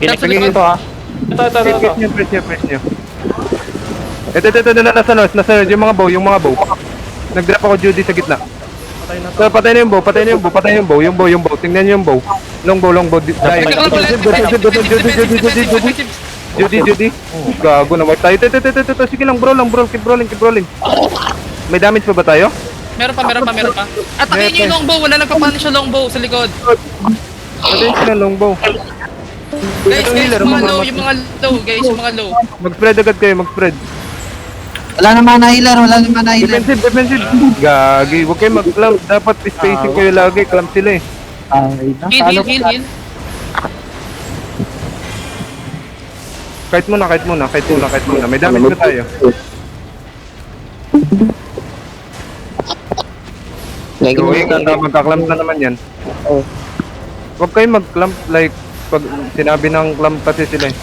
Pinagpagin ito ha. Press nyo, press nyo, press nyo. Ito, nasa nose, yung mga bow. Nag-drop ako Judy sa gitna. So, patay na yung bow, yung bow. Tingnan nyo yung bow. Long bow, dying. Judy. Gago na, wipe tayo. Ito, sige lang bro, keep rolling. May damage pa ba tayo? Meron pa. Atakin niyo yung longbow, wala nagpapanish yung longbow sa likod. Patayin sila long bow. Guys, yung mga low. Mag-spread agad kayo, mag-spread. Wala naman na healer. Defensive. Gagi, huwag kayo mag-clamp. Dapat spacing kayo lagi, clamp sila eh. Ay, Heal. Kahit muna. May damage na tayo. Going, magka-clamp na naman yan. Huwag kayo mag-clamp like pag sinabi ng clamp kasi sila eh.